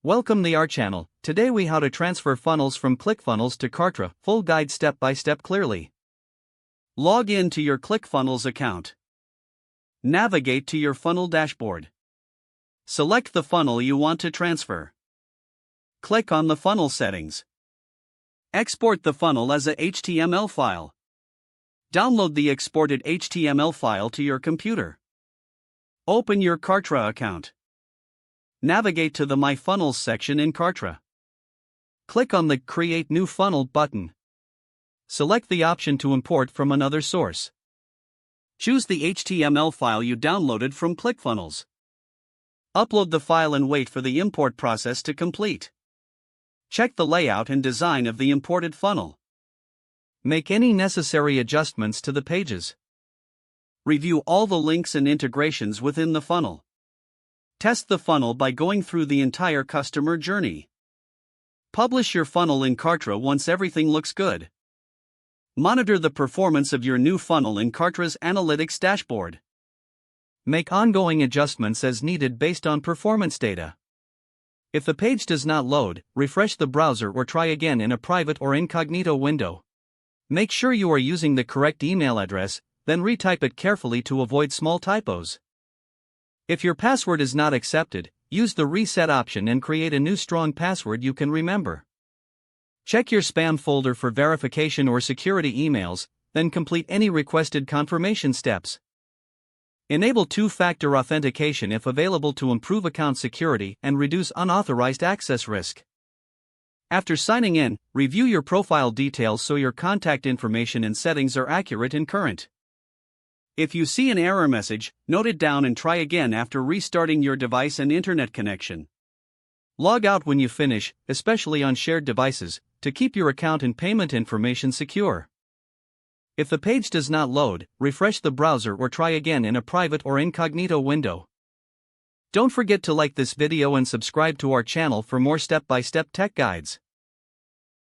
Welcome to our channel. Today we how to transfer funnels from ClickFunnels to Kartra, full guide step by step clearly. Log in to your ClickFunnels account. Navigate to your funnel dashboard. Select the funnel you want to transfer. Click on the funnel settings. Export the funnel as a HTML file. Download the exported HTML file to your computer. Open your Kartra account. Navigate to the My Funnels section in Kartra. Click on the Create New Funnel button. Select the option to import from another source. Choose the HTML file you downloaded from ClickFunnels. Upload the file and wait for the import process to complete. Check the layout and design of the imported funnel. Make any necessary adjustments to the pages. Review all the links and integrations within the funnel. Test the funnel by going through the entire customer journey. Publish your funnel in Kartra once everything looks good. Monitor the performance of your new funnel in Kartra's Analytics dashboard. Make ongoing adjustments as needed based on performance data. If the page does not load, refresh the browser or try again in a private or incognito window. Make sure you are using the correct email address, then retype it carefully to avoid small typos. If your password is not accepted, use the reset option and create a new strong password you can remember. Check your spam folder for verification or security emails, then complete any requested confirmation steps. Enable two-factor authentication if available to improve account security and reduce unauthorized access risk. After signing in, review your profile details so your contact information and settings are accurate and current. If you see an error message, note it down and try again after restarting your device and internet connection. Log out when you finish, especially on shared devices, to keep your account and payment information secure. If the page does not load, refresh the browser or try again in a private or incognito window. Don't forget to like this video and subscribe to our channel for more step-by-step tech guides.